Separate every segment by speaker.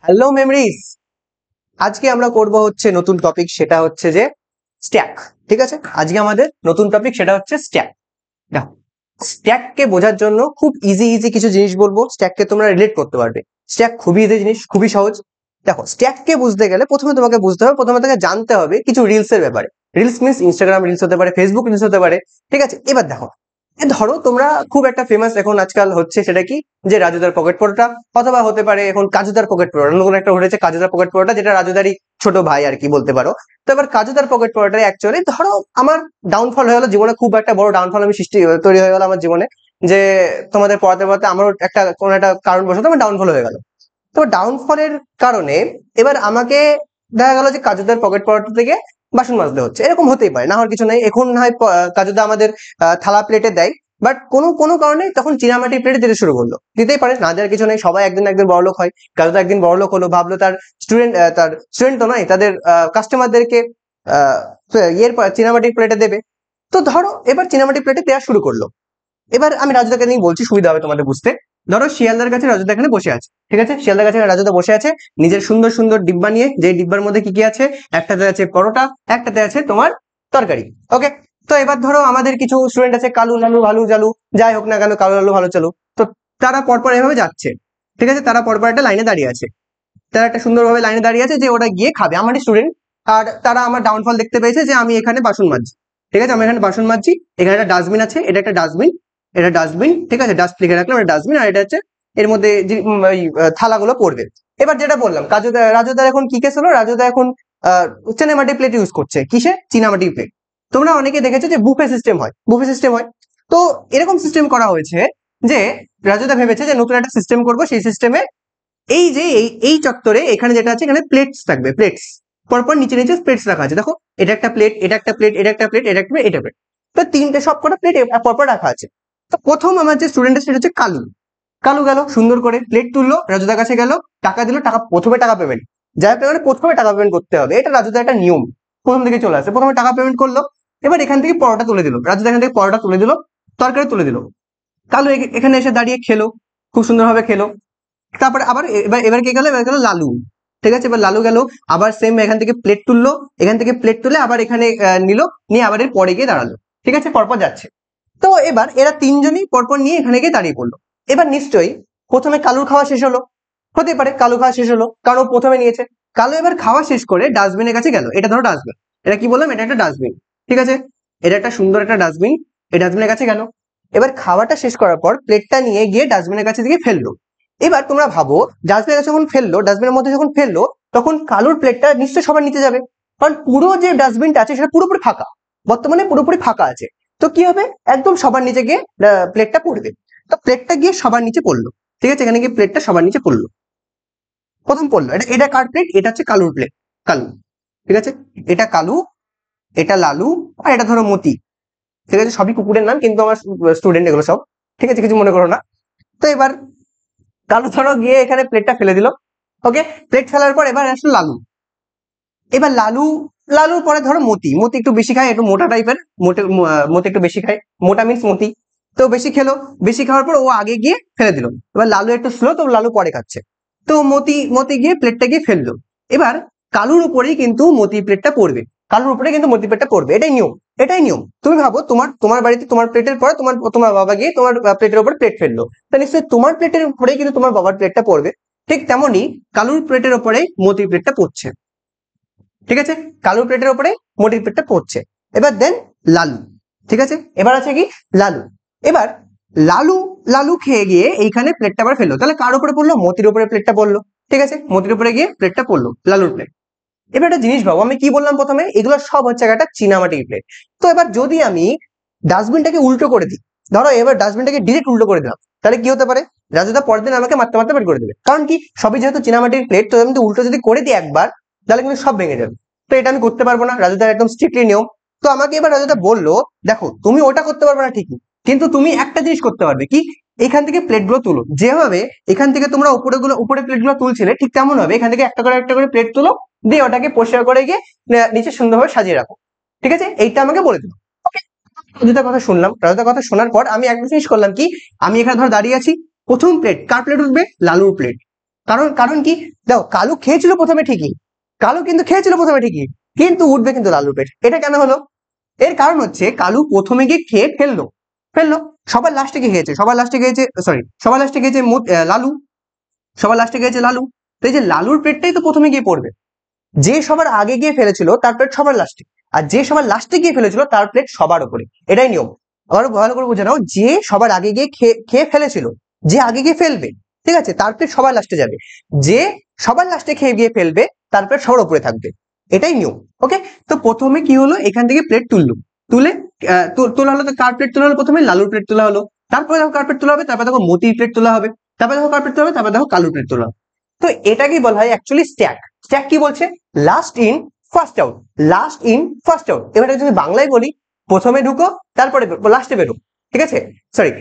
Speaker 1: Hello memories. আজকে আমরা করব হচ্ছে নতুন টপিক, সেটা হচ্ছে যে স্ট্যাক। ঠিক আছে, আজকে আমাদের নতুন টপিক সেটা হচ্ছে স্ট্যাক। দেখো, স্ট্যাককে বোঝার জন্য খুব ইজি ইজি কিছু জিনিস বলবো, স্ট্যাককে তোমরা রিলেট করতে পারবে। স্ট্যাক খুবই ইজি জিনিস, খুবই সহজ। দেখো, স্ট্যাককে বুঝতে গেলে প্রথমে তোমাকে বুঝতে হবে, প্রথমে তোমাকে জানতে হবে কিছু রিলস এর ব্যাপারে। রিলস মিনস ইনস্টাগ্রাম রিলস হতে পারে, ফেসবুক রিলস হতে পারে। ঠিক আছে, এবার দেখো, ধরো তোমরা খুব একটা ফেমাস এখন আজকাল হচ্ছে সেটা কি, যে রাজুদার পকেট পরোটা, অথবা হতে পারে এখন কাজুদার পকেট পরোটা, নতুন একটা উঠেছে কাজুদার পকেট পরোটা, যেটা রাজুদারই ছোট ভাই আর কি বলতে পারো। তো এবার কাজুদার পকেট পরোটা অ্যাকচুয়ালি ধরো আমার ডাউনফল হয়ে গেলো জীবনে, খুব একটা বড় ডাউনফল আমি তৈরি হয়ে গেল আমার জীবনে, যে তোমাদের পড়াতে পড়াতে আমারও একটা কোনো একটা কারণবশত আমার ডাউনফল হয়ে গেল। তো ডাউনফলের কারণে এবার আমাকে দেখা গেল যে কাজুদার পকেট পরোটা থেকে বাসন মাজতে হচ্ছে। এরকম হতেই পারে, না হওয়ার কিছু নাই। এখন হয় কাজুদা আমাদের থালা প্লেটে দেয়, বাট কোনো কোনো কারণে তখন চীনামাটির প্লেটে দিতে শুরু করলো। দিতেই পারে, না দেওয়ার কিছু নেই, সবাই একদিন না একদিন বড়লোক হয়। কাজুদা একদিন বড়লোক হলো, ভাবলো তার স্টুডেন্ট তো নয়, তাদের কাস্টমারদেরকে চীনামাটির প্লেটে দেবে। তো ধরো এবার চীনামাটির প্লেটে দেওয়া শুরু করলো। এবার আমি রাজুদাকে নিয়ে বলছি, সুবিধা হবে তোমাদের বুঝতে। ধরো শিয়ালদার কাছে রাজুদা এখানে বসে আছে, ঠিক আছে, শিয়ালদার কাছে রাজুদা বসে আছে নিজের সুন্দর সুন্দর ডিব্বা নিয়ে, যে ডিব্বার মধ্যে কি কি আছে, একটাতে আছে পরোটা, একটাতে আছে তোমার তরকারি। ওকে, তো এবার ধরো আমাদের কিছু স্টুডেন্ট আছে কালু লালু ভালু জালু, যাই হোক না কেন, কালু লালু ভালো চালু। তো তারা পরপর এভাবে যাচ্ছে, ঠিক আছে, তারা পরপর একটা লাইনে দাঁড়িয়ে আছে। তারা একটা সুন্দরভাবে লাইনে দাঁড়িয়ে আছে যে ওরা গিয়ে খাবে, আমারই স্টুডেন্ট। আর তারা আমার ডাউনফল দেখতে পেয়েছে যে আমি এখানে বাসন মাজছি। ঠিক আছে, আমি এখানে বাসন মাজছি, এখানে একটা ডাস্টবিন আছে, এটা একটা ডাস্টবিন, এটা ডাস্টবিন, ঠিক আছে, ডাস্ট লিখে রাখলাম, এটা ডাস্টবিন। আর এটা হচ্ছে এর মধ্যে যে ওই থালাগুলো পড়বে। এবার যেটা বললাম, রাজুদা এখন কি কেস হলো, রাজুদা এখন চীনামাটি প্লেট ইউজ করছে। কিসে? চীনামাটি প্লেট। তোমরা অনেকে দেখেছো যে বুফে সিস্টেম হয়, বুফে সিস্টেম হয়। তো এরকম সিস্টেম করা হয়েছে যে রাজুদা ভেবেছে যে নতুন একটা সিস্টেম করবো, সেই সিস্টেমে এই যে এই চত্বরে এখানে যেটা আছে, এখানে প্লেটস থাকবে, প্লেটস পরপর নিচে নিচে প্লেটস রাখা আছে। দেখো, এটা একটা প্লেট, এটা একটা প্লেট, এটা একটা প্লেট, এটা একটা প্লেট, এটা প্লেট। তো তিনটে সব কটা প্লেট পরপর রাখা আছে। তো প্রথম আমার যে স্টুডেন্ট সেটা হচ্ছে কালু। কালু গেল, সুন্দর করে প্লেট তুললো, রাজুদার কাছে গেল, টাকা দিল, টাকা প্রথমে টাকা পেমেন্ট, যাই পেমেন্ট প্রথমে টাকা পেমেন্ট করতে হবে, এটা রাজুদার একটা নিয়ম, প্রথম থেকে চলে আসে। প্রথমে টাকা পেমেন্ট করলো, এবার এখান থেকে পরোটা তুলে দিল, রাজুদা এখান থেকে পরোটা তুলে দিল, তরকারি তুলে দিল। কালু এখানে এসে দাঁড়িয়ে খেলো, খুব সুন্দরভাবে খেলো। তারপরে আবার এবার এবার কে গেল, এবার গেল লালু। ঠিক আছে, এবার লালু গেল, আবার সেম এখান থেকে প্লেট তুললো, এখান থেকে প্লেট তুলে আবার এখানে নিল, নিয়ে আবার এর পরে গিয়ে দাঁড়ালো। ঠিক আছে, পরপর যাচ্ছে। তো এবার এরা তিনজনই পরপর নিয়ে এখানে গিয়ে দাঁড়িয়ে পড়লো। এবার নিশ্চয়ই প্রথমে কালুর খাওয়া শেষ হলো, হতে পারে কালু খাওয়া শেষ হলো, কারণ ও প্রথমে নিয়েছে। কালু এবার খাওয়া শেষ করে ডাস্টবিনের কাছে গেল, এটা ধরো ডাস্টবিন, এটা কি বললাম, এটা একটা ডাস্টবিন। ঠিক আছে, এটা একটা সুন্দর একটা ডাস্টবিন, এই ডাস্টবিনের কাছে গেল। এবার খাওয়াটা শেষ করার পর প্লেটটা নিয়ে গিয়ে ডাস্টবিনের কাছে দিয়ে ফেললো। এবার তোমরা ভাবো, ডাস্টবিনের কাছে যখন ফেললো, ডাস্টবিনের মধ্যে যখন ফেললো, তখন কালুর প্লেটটা নিশ্চয়ই সবার নিচে যাবে, কারণ পুরো যে ডাস্টবিনটা আছে সেটা পুরোপুরি ফাঁকা, বর্তমানে পুরোপুরি ফাঁকা আছে। তো কি হবে, একদম সবার নিচে গিয়ে প্লেটটা পড়বে। তো প্লেটটা গিয়ে সবার নিচে পড়লো। ঠিক আছে, এখানে গিয়ে প্লেটটা সবার নিচে পড়লো, প্রথম পড়লো। এটা এটা কার প্লেট? এটা হচ্ছে কালুর প্লেট, কালু। ঠিক আছে, এটা কালু, এটা লালু, আর এটা ধরো মতি। ঠিক আছে, সবই কুকুরের নাম, কিন্তু আমার স্টুডেন্ট এগুলো সব। ঠিক আছে, কিছু মনে করো না। তো এবার কালু ধরো গিয়ে এখানে প্লেটটা ফেলে দিল। ওকে, প্লেট ফেলার পর এবার আসলো লালু। এবার লালু, লালুর পরে ধরো মতি, মতি একটু বেশি খায়, একটু মোটা টাইপের, মতি একটু বেশি খায়, মোটা মিন্স মতি। তো বেশি খেলো, বেশি খাওয়ার পর ও আগে গিয়ে ফেলে দিল। এবার লালু একটু স্লো, তো লালু পরে খাচ্ছে। তো মতি মতি গিয়ে প্লেটটা গিয়ে ফেললো। এবার কালুর উপরেই কিন্তু মতি প্লেটটা পড়বে, কালুর উপরে কিন্তু মতি প্লেটটা পড়বে, এটাই নিয়ম, এটাই নিয়ম। তুমি ভাবো, তোমার তোমার বাড়িতে তোমার প্লেটের পরে তোমার তোমার বাবা গিয়ে তোমার প্লেটের উপর প্লেট ফেললো, তা নিশ্চয়ই তোমার প্লেটের উপরেই কিন্তু তোমার বাবার প্লেটটা পড়বে। ঠিক তেমনই কালুর প্লেটের উপরে মতি প্লেটটা পড়ছে। ঠিক আছে, কালুর প্লেটের উপরে মতির প্লেটটা পড়ছে। এবার দেন লালু। ঠিক আছে, এবার আছে কি লালু। এবার লালু, লালু খেয়ে গিয়ে এইখানে প্লেটটা আবার ফেললো, তাহলে কার উপরে পড়লো? মতির উপরে প্লেটটা পড়লো। ঠিক আছে, মতির উপরে গিয়ে প্লেটটা পড়লো, লালুর প্লেট। এবার একটা জিনিস ভাবো, আমি কি বললাম প্রথমে, এগুলো সব হচ্ছে একটা চীনামাটির প্লেট। তো এবার যদি আমি ডাস্টবিনটাকে উল্টো করে দিই, ধরো এবার ডাস্টবিনটাকে ডিরেক্ট উল্টো করে দিলাম, তাহলে কি হতে পারে? রাজুদা পরের দিন আমাকে মারতে মারতে বের করে দেবে, কারণ কি, সবই যেহেতু চীনামাটির প্লেট, তো আমি উল্টো যদি করে দিই একবার, তাহলে কিন্তু সব ভেঙে যাবে। তো এটা আমি করতে পারবো না, রাজুদার একদম স্ট্রিক্টলি নিয়ম। তো আমাকে এবার রাজুদা বললো, দেখো তুমি ওটা করতে পারবে না ঠিকই, কিন্তু তুমি একটা জিনিস করতে পারবে কি, এখান থেকে প্লেটগুলো তুলো, যেভাবে এখান থেকে তোমরা উপরে প্লেটগুলো তুলছিলে, ঠিক তেমন হবে এখান থেকে একটা করে প্লেট তুলো, দিয়ে ওটাকে পরিষ্কার করে গিয়ে নিচে সুন্দরভাবে সাজিয়ে রাখো। ঠিক আছে, এইটা আমাকে বলে দিল। ওকে, রাজুদার কথা শুনলাম, রাজুদার কথা শোনার পর আমি একটা জিনিস করলাম কি, আমি এখানে ধর দাঁড়িয়ে আছি, প্রথম প্লেট কার প্লেট উঠবে? লালুর প্লেট। কারণ কারণ কি, দেখো কালু খেয়েছিল প্রথমে ঠিকই, কালু কিন্তু খেয়েছিল প্রথমে ঠিকই, কিন্তু উঠবে কিন্তু লালুর পেট। এটা কেন হলো? এর কারণ হচ্ছে কালু প্রথমে গিয়ে খেয়ে ফেললো, ফেললো, সবার লাস্টে গিয়ে খেয়েছে, সবার লাস্টে খেয়েছে, সরি সবার লাস্টে খেয়েছে লালু, সবার লাস্টে খেয়েছে লালু। তো এই যে লালুর পেটটাই তো প্রথমে গিয়ে পড়বে। যে সবার আগে গিয়ে ফেলেছিল তার প্লেট সবার লাস্টে, আর যে সবার লাস্টে গিয়ে ফেলেছিল তার প্লেট সবার উপরে। এটাই নিয়ম। আরো ভালো করে বুঝে নাও, যে সবার আগে গিয়ে খেয়ে ফেলেছিল, যে আগে গিয়ে ফেলবে, ঠিক আছে, তার প্লেট সবার লাস্টে যাবে। যে সবার লাস্টে খেয়ে গিয়ে ফেলবে তার প্লেট সবার উপরে থাকবে। এটাই নিয়ম। ওকে, তো প্রথমে কি হলো, এখান থেকে প্লেট তুললো, তুলে তোলা হলো, তো কার প্লেট তোলা হলো? প্রথমে লালুর প্লেট তোলা হলো, তারপরে দেখো কার প্লেট তোলা হবে, তারপরে দেখো মতির প্লেট তোলা হবে, তারপরে দেখো কার প্লেট তোলা হবে, তারপরে দেখো কালুর প্লেট তোলা হবে। তো এটাকেই বলা হয় অ্যাকচুয়ালি স্ট্যাক। স্ট্যাক কি বলছে? Last in first out, last in first out. এবার যদি বাংলায় বলি, প্রথমে ঢুকো তারপরে লাস্টে বেরো, ঠিক আছে, সরি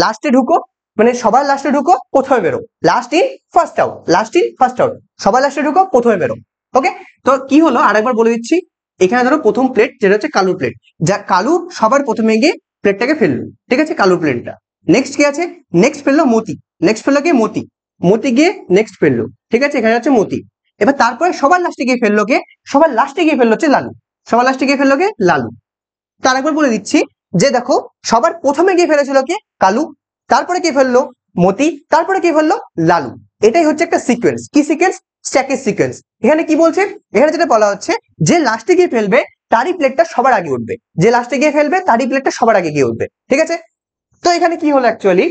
Speaker 1: লাস্টে ঢুকো, মানে সবার লাস্টে ঢুকো প্রথমে বেরো, last in first out, last in first out, সবার লাস্টে ঢুকো প্রথমে বেরো। ওকে, তো কি হলো আরেকবার বলে দিচ্ছি। এখানে ধরো প্রথম প্লেট যেটা হচ্ছে কালুর প্লেট, যা কালু সবার প্রথমে গিয়ে প্লেটটাকে ফেললো, ঠিক আছে, কালুর প্লেটটা। নেক্সট কি আছে? নেক্সট ফেললো মতি, নেক্সট ফেললো কি মতি, মতি গিয়ে নেক্সট ফেললো, ঠিক আছে, এখানে হচ্ছে মতি। এবার তারপরে সবার লাস্টে গিয়ে ফেললো কে? সবার লাস্টে গিয়ে ফেললো হচ্ছে লালু, সবার লাস্টে গিয়ে ফেললো কে? লালু। তার একবার বলে দিচ্ছি যে দেখো, সবার প্রথমে গিয়ে ফেলেছিল কে? কালু, তারপরে কে ফেললো? মতি, তারপরে কে ফেললো? লালু। এটাই হচ্ছে একটা সিকোয়েন্স। কি সিকোয়েন্স? স্ট্যাকের সিকোয়েন্স। এখানে কি বলছে? এখানে যেটা বলা হচ্ছে, যে লাস্টে গিয়ে ফেলবে তারই প্লেটটা সবার আগে উঠবে, যে লাস্টে গিয়ে ফেলবে তারই প্লেটটা সবার আগে গিয়ে উঠবে, ঠিক আছে। তো এখানে কি হলো অ্যাকচুয়ালি,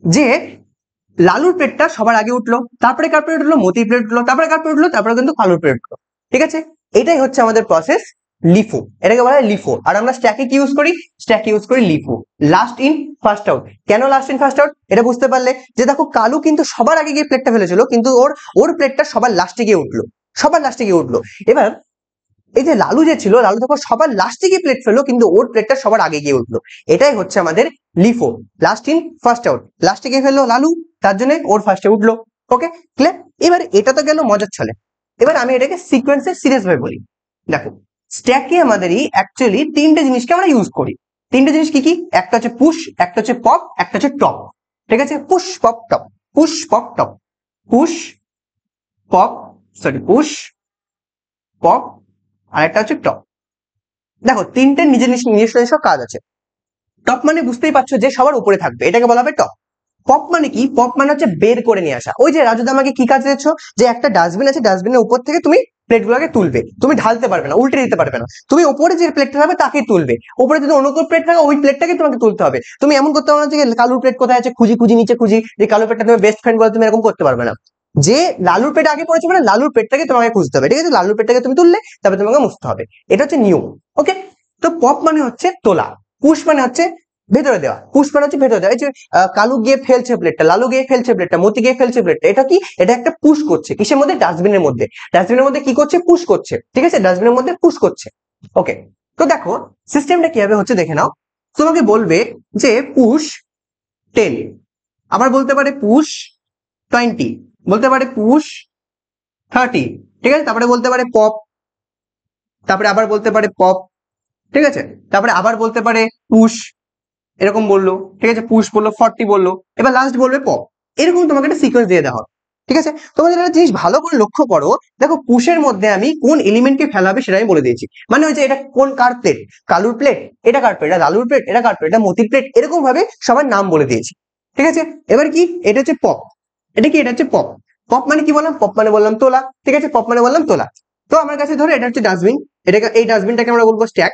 Speaker 1: যে লালুর প্লেটটা সবার আগে উঠলো, তারপরে কার প্লেট উঠলো? মতির প্লেট উঠলো, তারপরে কার প্লেট উঠলো? তারপরে কিন্তু কালুর প্লেট উঠলো, ঠিক আছে। এটাই হচ্ছে আমাদের প্রসেস লিফো, এটাকে বলা হয় লিফো। আর আমরা স্ট্যাকে কি ইউজ করি? স্ট্যাকে ইউজ করি LIFO, last in first out. কেন লাস্ট ইন ফার্স্ট আউট? এটা বুঝতে পারলে যে দেখো কালু কিন্তু সবার আগে গিয়ে প্লেটটা ফেলেছিল, কিন্তু ওর ওর প্লেটটা সবার লাস্টে গিয়ে উঠলো, সবার লাস্টে গিয়ে উঠলো। এবার এই যে লালু যে ছিল, লালু দেখো সবার লাস্টে গিয়ে প্লেট ফেললো, কিন্তু ওর প্লেটটা সবার আগে গিয়ে উঠলো। এটাই হচ্ছে আমাদের LIFO, last in first out. লাস্টে গিয়ে ফেললো লালু, তার জন্য ওর ফার্স্টে উঠলো। ওকে, ক্লিয়ার? এবার এটা তো গেল মজার ছলে। এবার আমি এটাকে সিকোয়েন্সের সিরিয়াস ভাবে বলি। দেখো, স্ট্যাকে আমাদেরই অ্যাকচুয়ালি তিনটে জিনিসকে আমরা ইউজ করি। তিনটে জিনিস কি কি? একটা হচ্ছে পুশ, একটা হচ্ছে পপ, একটা হচ্ছে টপ, ঠিক আছে। Push pop top, push pop top, push pop, sorry push pop, আর একটা হচ্ছে টপ। দেখো তিনটে নিজের নিজস্ব নিজস্ব কাজ আছে। টপ মানে বুঝতেই পারছো যে সবার উপরে থাকবে, এটাকে বলা হবে টপ। পপ মানে কি? পপ মানে হচ্ছে বের করে নিয়ে আসা। ওই যে রাজুদা আমাকে কি কাজ দিয়েছো, যে একটা ডাস্টবিন আছে, ডাস্টবিনের উপর থেকে তুমি প্লেটগুলোকে তুলবে, তুমি ঢালতে পারবে না, উল্টে দিতে পারবে না, তুমি উপরে যে প্লেটটা থাকবে তাকে তুলবে, উপরে যদি অন্য কোনো প্লেট থাকে ওই প্লেটটাকে তোমাকে তুলতে হবে। তুমি এমন করতে পারবে না যে কালুর প্লেট কোথায় আছে খুঁজি খুঁজি নিচে খুঁজি, যে কালুর প্লেটটা তুমি বেস্ট ফ্রেন্ড বলে তুমি এরকম করতে পারবে না। যে লালুর পেট আগে পড়েছে মানে লালুর পেটটাকে তোমাকে খুঁজতে হবে, ঠিক আছে, লালুর পেটটাকে তুমি তুললে তারপরে তোমাকে মুছতে হবে। এটা হচ্ছে নিয়ম। ওকে, তো পপ মানে হচ্ছে তোলা, পুশ মানে হচ্ছে ভেতরে দেওয়া, পুশ মানে হচ্ছে ভেতরে দেওয়া। এই যে কালু গিয়ে ফেলছে প্লেটটা, লালু গিয়ে ফেলছে প্লেটটা, মতি গিয়ে ফেলছে প্লেটটা, এটা কি? এটা একটা পুশ করছে। কিসের মধ্যে? ডাস্টবিনের মধ্যে। ডাস্টবিনের মধ্যে কি করছে? পুশ করছে, ঠিক আছে, ডাস্টবিনের মধ্যে পুশ করছে। ওকে, তো দেখো সিস্টেমটা কিভাবে হচ্ছে দেখে নাও। তোমাকে বলবে যে পুশ 10, আবার বলতে পারে পুশ 20, বলতে পারে পুশ 30, ঠিক আছে, তারপরে বলতে পারে পপ, তারপরে আবার বলতে পারে পপ, ঠিক আছে, তারপরে আবার বলতে পারে পুশ, এরকম বললো, ঠিক আছে, পুশ বললো, 40 বললো, এবার লাস্ট বলবে পপ। এরকম তোমাকে একটা সিকোয়েন্স দিয়ে দেওয়া হবে, ঠিক আছে। তোমাদের একটা জিনিস ভালো করে লক্ষ্য করো, দেখো পুশের মধ্যে আমি কোন এলিমেন্টকে ফেলাবে সেটা আমি বলে দিয়েছি। মানে হচ্ছে এটা কোন কার প্লেট? কালুর প্লেট, এটা কার প্লেট? এটা লালুর প্লেট, এটা কার প্লেট? এটা মতির প্লেট, এরকম ভাবে সবার নাম বলে দিয়েছি, ঠিক আছে। এবার কি? এটা হচ্ছে পপ, এটা কি? এটা হচ্ছে পপ। পপ মানে কি বললাম? পপ মানে বললাম তোলা, ঠিক আছে, পপ মানে বললাম তোলা। তো আমার কাছে ধরো এটা হচ্ছে ডাস্টবিন, এটাকে, এই ডাস্টবিনটাকে আমরা বলবো স্ট্যাক,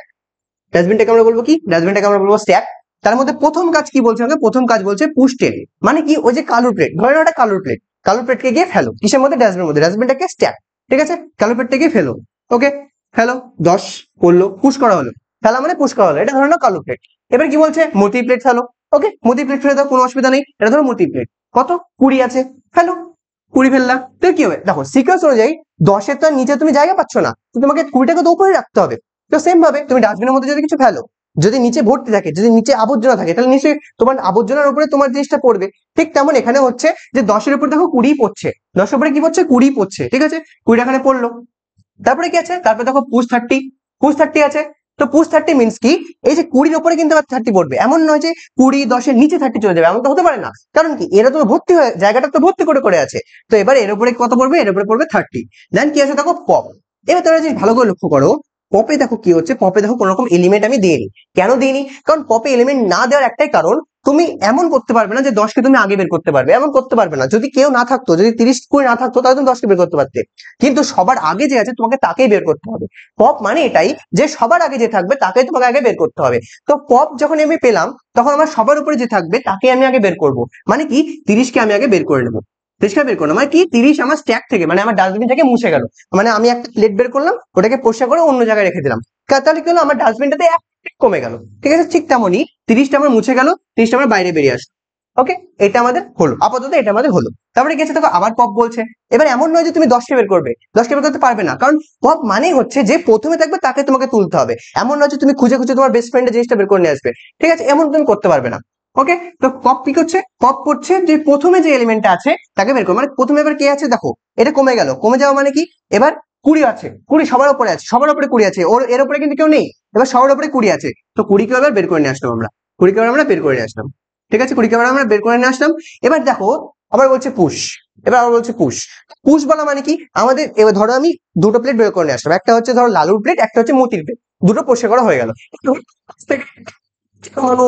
Speaker 1: ডাস্টবিনটাকে আমরা বলবো কি? ডাস্টবিনটাকে আমরা বলবো স্ট্যাক। তার মধ্যে প্রথম কাজ কি বলছে আমাকে? প্রথম কাজ বলছে পুশ 10, মানে কি? ওই যে কালুর প্লেট, ধরে নাও এটা কালুর প্লেট, কালুর প্লেটকে গিয়ে ফেলো কিসের মধ্যে? ডাস্টবিনের মধ্যে, ডাস্টবিনটাকে স্ট্যাক, ঠিক আছে, কালুর প্লেটকে গিয়ে ফেলো। ওকে, ফেলো, 10 করলো, পুশ করা হলো, ফেলা মানে পুশ করা হলো, এটা ধরে নাও কালুর প্লেট। এবার কি বলছে? মতি প্লেট ফেলো। ওকে, মতি প্লেট ফেলে দাও, কোনো অসুবিধা নেই, এটা ধরো মতি প্লেট, কত? 20 আছে, ফেলো, 20 ফেললা। তো কি হবে? দেখো সিকোয়েন্স অনুযায়ী 10-এর তো নিচে তুমি জায়গা পাচ্ছ না, তো তোমাকে 20টাকে তো উপরে রাখতে হবে। তো সেম ভাবে তুমি ডাস্টবিনের মধ্যে যদি কিছু ফেলো, যদি নিচে ভর্তি থাকে, যদি নিচে আবর্জনা থাকে, তাহলে নিশ্চয়ই তোমার আবর্জনার উপরে তোমার জিনিসটা পড়বে। ঠিক তেমন এখানে হচ্ছে যে 10-এর উপর দেখো 20 পড়ছে, 10-এর উপরে কি পড়ছে? 20 পড়ছে, ঠিক আছে, 20 এখানে পড়লো। তারপরে কি আছে? তারপরে দেখো পুশ 30, পুশ 30 আছে, তো পুশ 30 মিনস কি, এই যে 20 উপরে কিন্তু আবার 30 পড়বে, এমন নয় যে 20 10 নিচে 30 চলে যাবে, এমন তো হতে পারে না। কারণ কি, এরা তো ভর্তি হয়ে, জায়গাটা তো ভর্তি করে আছে। তো এবার এর উপরে কত পড়বে, এর উপরে পড়বে 30। দেন কি আছে দেখো, পপ। এবার তোমরা যদি ভালো করে লক্ষ্য করো, পপে দেখো কি হচ্ছে, পপে দেখো কোনো রকম এলিমেন্ট আমি দিইনি। কেন দিইনি? কারণ পপে এলিমেন্ট না দেওয়ার একটাই কারণ, তুমি এমন করতে পারবে না যে 10 কে তুমি আগে বের করতে পারবে, এমন করতে পারবে না। যদি কেউ না থাকতো, যদি 30 করে না থাকতো, তাহলে তুমি 10 কে বের করতে পারতে। কিন্তু সবার আগে যে আছে তোমাকে তাকেই বের করতে হবে। পপ মানে এটাই, যে সবার আগে যে থাকবে তাকেই তোমাকে আগে বের করতে হবে। তো পপ যখন আমি পেলাম, তখন আমার সবার উপরে যে থাকবে তাকে আমি আগে বের করব। মানে কি, 30 কে আমি আগে বের করে নেবো। 30 কে বের করলাম মানে কি, 30 আমার স্ট্যাক থেকে, মানে আমার ডাস্টবিন থেকে মুছে গেল। মানে আমি একটা প্লেট বের করলাম, ওটাকে পরিষ্কার করে অন্য জায়গায় রেখে দিলাম, তাহলে কি হলো, আমার ডাস্টবিনটাতে এক প্লেট কমে গেল। ঠিক আছে, ঠিক তেমনই 30টা আমার মুছে গেল, 30টা আমার বাইরে বেরিয়ে আসলো। ওকে, এটা আমাদের হলো, আপাতত এটা আমাদের হলো। তারপরে গেছে দেখো, আবার পপ বলছে। এবার এমন নয় যে তুমি 10 কে বের করবে, 10 কে বের করতে পারবে না, কারণ পপ মানে হচ্ছে যে প্রথমে থাকবে তাকে তোমাকে তুলতে হবে। এমন নয় যে তুমি খুঁজে খুঁজে তোমার বেস্ট ফ্রেন্ডের জিনিসটা বের করে নিয়ে আসবে। ঠিক আছে, এমন তুমি করতে পারবে না। ওকে, তো পপ কি করছে, পপ করছে যে প্রথমে যে এলিমেন্টটা আছে তাকে বের করো। মানে প্রথমে এবার কে আছে দেখো, এটা কমে গেল, কমে যাওয়া মানে কি, এবার 20 আছে, 20 সবার উপরে আছে, সবার উপরে 20 আছে, ওর এর উপরে কিন্তু কেউ নেই। এবার সবার উপরে 20 আছে, তো 20 কে এবার বের করে নিয়ে আসলাম আমরা, 20 কে এবার আমরা বের করে নিয়ে আসলাম। ঠিক আছে, 20 কে এবার আমরা বের করে নিয়ে আসলাম। এবার দেখো, আবার বলছে পুশ। এবার আবার বলছে পুশ। পুশ বলা মানে কি, আমাদের এবার ধরো আমি দুটো প্লেট বের করে নিয়ে আসলাম, একটা হচ্ছে ধরো লালুর প্লেট, একটা হচ্ছে মতির প্লেট, দুটো পরিষ্কার করা হয়ে গেল।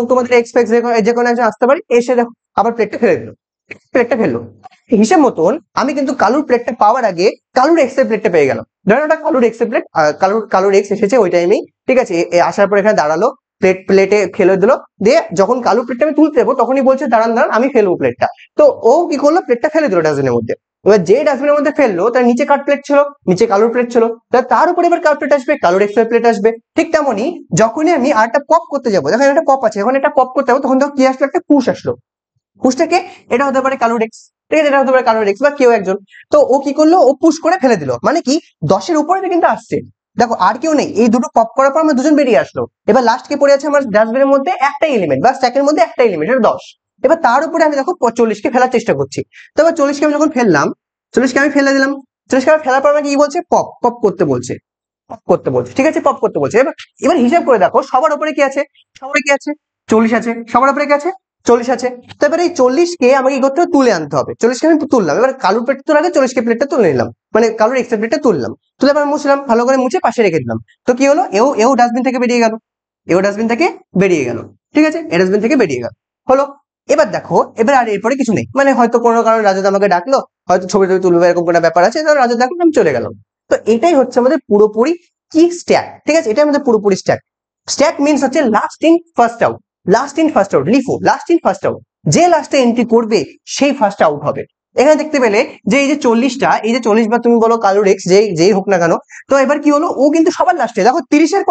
Speaker 1: তোমাদের এক্সপেক্ট যে কোনো একজন আসতে পারে, এসে দেখো আবার প্লেটটা ফেলে দিল, প্লেটটা ফেললো। হিসেব মতন আমি কিন্তু কালুর প্লেটটা পাওয়ার আগে কালুর এক্স এর প্লেটটা পেয়ে গেলাম। ধরেন ওটা কালুর এক্স এর প্লেট, কালুর এক্স এসেছে ওই টাইমেই। ঠিক আছে, আসার পর এখানে দাঁড়ালো, প্লেটে ফেলে দিল, দিয়ে যখন কালুর প্লেটটা আমি তুলতে যাবো, তখনই বলছে দাঁড়ান দাঁড়ান আমি ফেলবো প্লেটটা। তো ও কি করলো, প্লেটটা ফেলে দিল ডাস্টবিনের মধ্যে। এবার যে ডাস্টবিনের মধ্যে ফেললো, তার নিচে কার প্লেট ছিল, নিচে কালুর প্লেট ছিল, তার উপরে এবার কার প্লেট আসবে, কালুর এক্স এর প্লেট আসবে। ঠিক তেমনই যখনই আমি আরটা পপ করতে যাবো, দেখেন একটা পপ আছে, যখন এটা পপ করতে যাবো, তখন দেখো কি আসলো, একটা পুশ আসলো। পুশটাকে, এটা হতে পারে কালুর এক্স, ঠিক আছে, এটা হতে পারে কালুর এক্স বা কেউ একজন। তো ও কি করলো, ও পুশ করে ফেলে দিল, মানে কি 10-এর উপরে কিন্তু আসছে। দেখো আর কেউ নেই, এই দুটো পপ করার পর আমরা দুজন বেরিয়ে আসলো। এবার লাস্ট কে পড়ে আছে আমার ডাস্টবিনের মধ্যে, একটা এলিমেন্ট বা স্ট্যাকের মধ্যে একটা এলিমেন্ট, এটা 10। এবার তার উপরে আমি দেখো 40 কে ফেলার চেষ্টা করছি। তো এবার 40 কে আমি যখন ফেললাম, 40 কে আমি ফেলে দিলাম, 40 কে আমি ফেলার পর আমাকে কি বলছে, পপ পপ করতে বলছে, পপ করতে বলছে। ঠিক আছে, পপ করতে বলছে। এবার এবার হিসাব করে দেখো, সবার উপরে কি আছে, সবার কি আছে, 40 আছে, সবার উপরে কি আছে, 40 আছে। তো এবার এই 40 কে আমাকে কি করতে হবে, তুলে আনতে হবে। 40 কে আমি তুললাম, এবার কালুর প্লেট তোলার আগে 40 কে প্লেটটা তুলে নিলাম, মানে কালুর এক্সট্রা প্লেটটা তুললাম, তুলে এবার মুছলাম, ভালো করে মুছে পাশে রেখে দিলাম। তো কি হলো, এও এও ডাস্টবিন থেকে বেরিয়ে গেল, এও ডাস্টবিন থেকে বেরিয়ে গেল। ঠিক আছে, এ ডাস্টবিন থেকে বেরিয়ে গেল, হলো। এবার দেখো, এবার আর এরপরে কিছু নেই, মানে হয়তো কোনো কারণে রাজুদা আমাকে ডাকলো, হয়তো ছবি টবি তুলবে, এরকম কোনো ব্যাপার আছে, তাহলে রাজুদা ডাকলো, আমি চলে গেলাম। তো এটাই হচ্ছে আমাদের পুরোপুরি কি স্ট্যাক। ঠিক আছে, এটা আমাদের পুরোপুরি স্ট্যাক। স্ট্যাক মিনস হচ্ছে last in first out, last in first out, LIFO last in first out, যে লাস্টে এন্ট্রি করবে সেই ফার্স্ট আউট হবে। এখানে দেখতে পেলে যে এই যে 40টা, এই যে 40 বা তুমি বলো কালুর এক্স, যেই হোক না কেন, তো এবার কি হলো, ও কিন্তু সবার লাস্টে, দেখো 30-এর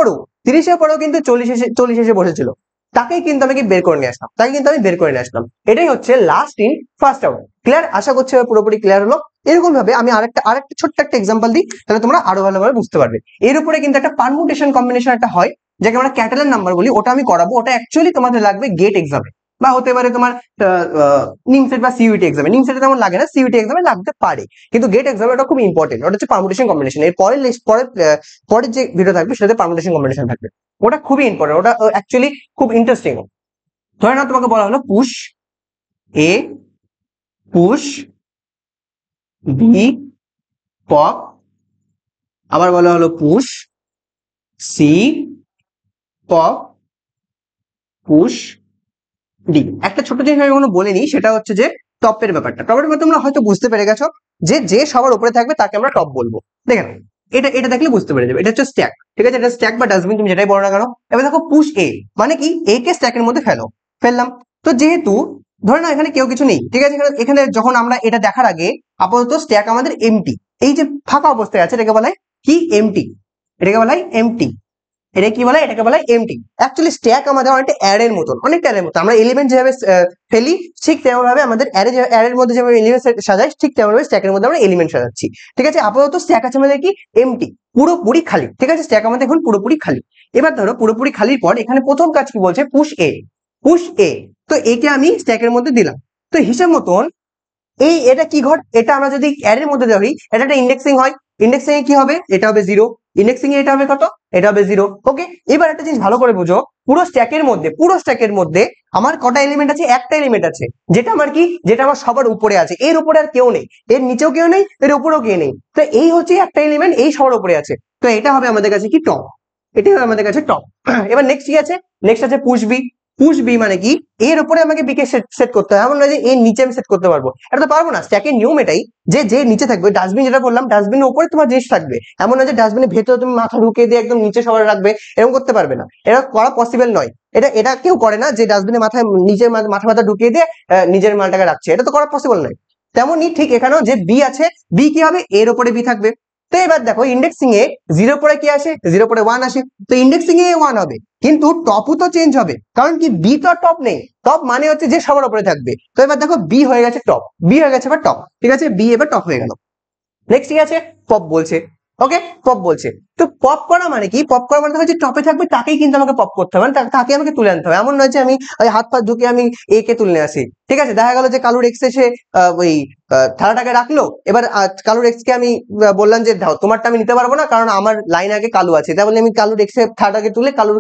Speaker 1: পরেও কিন্তু 40 এসে বসেছিল, তাকেই কিন্তু আমি কি বের করে নিয়ে আসলাম, তাকে কিন্তু আমি বের করে নিয়ে আসলাম। এটাই হচ্ছে last in first out. Clear? আশা করছি পুরোপুরি ক্লিয়ার হলো। এরকম ভাবে আমি আরেকটা ছোট্ট একটা এক্সাম্পল দিই, তাহলে তোমরা আরো ভালোভাবে বুঝতে পারবে। এর উপরে কিন্তু একটা পারমুটেশন কম্বিনেশন একটা হয়, যাকে আমরা ক্যাটালান নাম্বার বলি, ওটা আমি করাবো। ওটা অ্যাকচুয়ালি তোমাদের লাগবে গেট এক্সামে, বা হতে পারে তোমার নিমসেট বা সিইউটি এক্সামে। নিমসেটে তেমন লাগে না, সিইউটি এক্সামে লাগতে পারে, কিন্তু গেট এক্সামে ওটা খুব ইম্পর্টেন্ট। ওটা হচ্ছে পারমুটেশন কম্বিনেশন। এর পরের পরের যে ভিডিও থাকবে সেটাতে পারমুটেশন কম্বিনেশন থাকবে। ওটা খুবই ইম্পর্টেন্ট, ওটা অ্যাকচুয়ালি খুব ইন্টারেস্টিং। ধরে নাও তোমাকে বলা হলো push A, push B, pop, আবার বলা হলো push C, pop, push D. একটা ছোট জিনিস আমি কোনো বলিনি, সেটা হচ্ছে যে টপের ব্যাপারটা। টপের ব্যাপারটা তোমরা হয়তো বুঝতে পেরে গেছো, যে যে সবার উপরে থাকবে তাকে আমরা টপ বলবো। দেখেন, এটা এটা দেখলে বুঝতে পেরে যাবে, এটা হচ্ছে স্ট্যাক। ঠিক আছে, এটা স্ট্যাক বা ডাস্টবিন, তুমি যেটাই বলো না কেন। এবার দেখো পুশ এ, মানে কি এ কে স্ট্যাকের মধ্যে ফেললাম। তো যেহেতু ধরে না এখানে কেউ কিছু নেই, ঠিক আছে, এখানে যখন আমরা এটা দেখার আগে আপাতত স্ট্যাক আমাদের এমটি, এই যে ফাঁকা অবস্থায় আছে, এটাকে বলা হয় কি, এমটি। এটাকে বলা হয় এমটি। এটা কি বলে, এটাকে বলা হয় এমটি। অ্যাকচুয়ালি স্ট্যাক আমাদের অনেকটা অ্যারের মতন, অনেকটা অ্যারের মতো। আমরা এলিমেন্ট যেভাবে ফেলি, ঠিক তেমন ভাবে আমাদের অ্যারের মধ্যে যেভাবে এলিমেন্ট সাজাই, ঠিক তেমন ভাবে স্ট্যাকের মধ্যে আমরা এলিমেন্ট সাজাচ্ছি। ঠিক আছে, আপাতত স্ট্যাক আছে আমাদের কি, এমটি, পুরোপুরি খালি। ঠিক আছে, স্ট্যাক আমাদের এখন পুরোপুরি খালি। এবার ধরো পুরোপুরি খালির পর এখানে প্রথম কাজ কি বলছে, পুশ এ, পুশ এ। তো একে আমি স্ট্যাকের মধ্যে দিলাম। তো হিসাব মতন এটা কি ঘট, এটা আমরা যদি অ্যারের মধ্যে ধরি, এটা একটা ইন্ডেক্সিং হয়। ইন্ডেক্সিং এ কি হবে, এটা হবে 0, ইন্ডেক্সিং এ এটা হবে কত, এটা হবে 0। ওকে, এবার একটা জিনিস ভালো করে বুঝো, পুরো স্ট্যাকের মধ্যে আমার কটা এলিমেন্ট আছে, একটা এলিমেন্ট আছে, যেটা আমার কি, যেটা আমার সবার উপরে আছে, এর উপরে আর কেউ নেই, এর নিচেও কেউ নেই, এর উপরেও কেউ নেই, তো এই হচ্ছে একটা এলিমেন্ট, এই সবার উপরে আছে, তো এটা হবে আমাদের কাছে কি টপ, এটাই হবে আমাদের কাছে টপ। এবার নেক্সট কি আছে, নেক্সট আছে পুশ বি। পুশ বি মানে কি, এর উপরে আমাকে বি কে সেট করতে হয়, এমন নয় যে এর নিচে আমি সেট করতে পারবো, এটা তো পারবো না, স্ট্যাকের নিয়ম এটাই যে যে নিচে থাকবে, ডাস্টবিন যেটা বললাম, ডাস্টবিনের উপরে তোমার জিনিস থাকবে, এমন নয় যে ডাস্টবিনের ভেতরে তুমি মাথা ঢুকিয়ে দিয়ে একদম নিচে সবার রাখবে, এরকম করতে পারবে না, এটা করা পসিবল নয়। এটা কেউ করে না যে ডাস্টবিনের মাথায় নিজের মাথা ঢুকিয়ে দিয়ে নিজের মালটাকে রাখছে, এটা তো করা পসিবল নয়। তেমনই ঠিক এখানেও যে বি আছে, বি কি হবে, এর উপরে বি থাকবে। তো এবার দেখো ইন্ডেক্সিং এ 0 পরে কি আসে, 0 পরে 1 আসে, তো ইন্ডেক্সিং এ 1 হবে, কিন্তু টপও তো চেঞ্জ হবে, কারণ কি বি তো টপ নেই, টপ মানে হচ্ছে যে সবার উপরে থাকবে, তো এবার দেখো বি হয়ে গেছে টপ, বি হয়ে গেছে এবার টপ, ঠিক আছে, বি এবার টপ হয়ে গেল। নেক্সট ঠিক আছে, পপ বলছে, ওকে, পপ বলছে, তো পপ করা মানে কি, পপ করা মানে হচ্ছে টপে থাকবে তাকেই কিন্তু আমাকে পপ করতে হবে, মানে তাকে আমাকে তুলে আনতে হবে, এমন নয় যে আমি ওই হাত পা ঢুকে আমি এ কে তুলে নিয়ে আসি, ঠিক আছে, দেখা গেল যে কালুর এক্স এসে ওই থালাটাকে রাখলো, এবার কালুর এক্স কে আমি বললাম যে দাও তোমারটা আমি নিতে পারবো না, কারণ আমার লাইন আগে কালু আছে, তাই বলে আমি কালুর এক্স এর থালাটাকে তুলে কালুর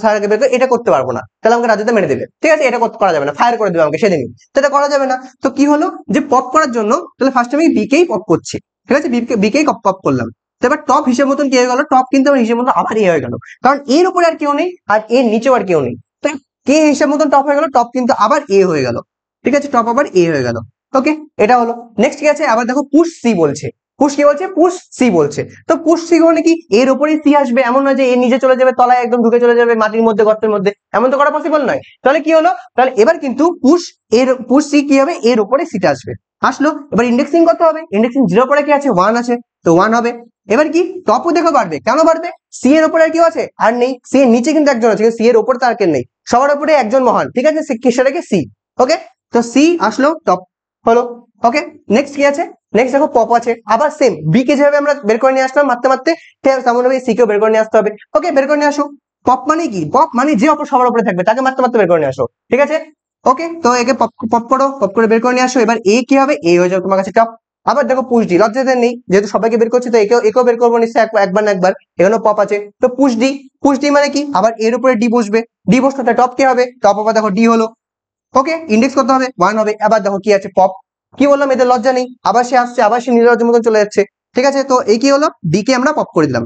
Speaker 1: থালাটাকে বের করে, এটা করতে পারবো না, তাহলে আমাকে রাজুদা মেরে দেবে, ঠিক আছে, এটা করা যাবে না, ফায়ার করে দেবে আমাকে সেদিনই, তো এটা করা যাবে না। তো কি হলো, যে পপ করার জন্য তাহলে ফার্স্ট আমি বি কেই পপ করছি, ঠিক আছে, বিকেই পপ করলাম, তো এবার টপ হিসেব মতন কি হয়ে গেল, টপ কিন্তু আমার হিসেব মতন আবার এ হয়ে গেল, কারণ এর উপরে আর কেউ নেই, আর এর নিচেও আর কেউ নেই, তো কে হিসেব মতন টপ হয়ে গেল, টপ কিন্তু আবার এ হয়ে গেল, ঠিক আছে, টপ আবার এ হয়ে গেল। ওকে, এটা হলো। নেক্সট কি আছে, আবার দেখো পুশ সি বলছে, পুশ কি বলছে, পুশ সি বলছে, তো পুশ সি মানে কি, এর উপরেই সি আসবে, এমন নয় যে এর নিচে চলে যাবে, তলায় একদম ঢুকে চলে যাবে মাটির মধ্যে, গর্তের মধ্যে, এমন তো করা পসিবল নয়, তাহলে কি হলো, তাহলে এবার কিন্তু পুশ সি কি হবে, এর উপরে সিটা আসবে, আসলো, এবার ইন্ডেক্সিং কত হবে, ইন্ডেক্সিং 0 পরে কি আছে, 1 আছে, তো 1 হবে। এবার কি টপও দেখো বাড়বে, কেন বাড়বে, সি এর উপরে আর কেউ আছে, আর নেই, সি এর নিচে কিন্তু একজন আছে, সি এর উপরে তো আর কেউ নেই, সবার উপরে একজন মহান, ঠিক আছে, সেটাকে সি। ওকে, তো সি আসলো, টপ হলো। ওকে, নেক্সট কি আছে, নেক্সট দেখো পপ আছে, আবার সেম বি কে যেভাবে আমরা বের করে নিয়ে আসলাম মারতে মারতে, তেমন ভাবে সি কেও বের করে নিয়ে আসতে হবে। ওকে, বের করে নিয়ে আসো। পপ মানে কি, পপ মানে যে সবার উপরে থাকবে তাকে মারতে মারতে বের করে নিয়ে আসো, ঠিক আছে। ওকে, তো একে পপ পপ করো, পপ করে বের করে নিয়ে আসো, এবার এ কি হবে, এ হয়ে যাবে তোমার কাছে টপ। আবার দেখো পুশ ডি, লজ্জাতে নেই, যেহেতু সবাইকে বের করছে, তো একেও বের করবো নিশ্চয়ই একবার না একবার, এখানে পপ আছে, তো পুশ ডি, পুশ ডি মানে কি, আবার এর উপরে ডি বসবে, ডি বসতে টপ কি হবে, টপ আবার দেখো ডি হলো। ওকে, ইন্ডেক্স করতে হবে 1 হবে, আবার দেখো কি আছে, পপ, কি বললাম, এদের লজ্জা নেই, আবার সে আসছে, আবার সে নির্লজ্জের মতন চলে যাচ্ছে, ঠিক আছে, তো এই কি হলো, ডি কে আমরা পপ করে দিলাম।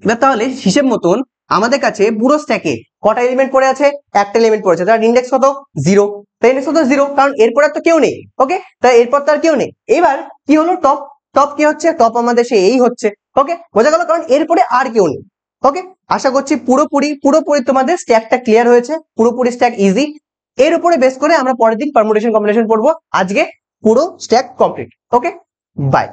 Speaker 1: এবার তাহলে হিসেব মতন আমাদের কাছে পুরো স্ট্যাকে কটা এলিমেন্ট পড়ে আছে, একটা এলিমেন্ট পড়েছে, তার ইন্ডেক্স কত, 0, তাই ইন্ডেক্স কত 0, কারণ এরপর আর তো কেউ নেই, ওকে, তাই এরপর তো আর কেউ নেই। এবার কি হলো, টপ, টপ কি হচ্ছে, টপ আমাদের সে এই হচ্ছে। ওকে, বোঝা গেল, কারণ এরপরে আর কেউ নেই। ওকে, আশা করছি পুরোপুরি তোমাদের স্ট্যাকটা ক্লিয়ার হয়েছে, পুরোপুরি স্ট্যাক ইজি। এর উপরে বেস করে আমরা পরের দিন পারমুটেশন কম্বিনেশন পড়বো, আজকে পুরো স্ট্যাক কমপ্লিট। Okay, by.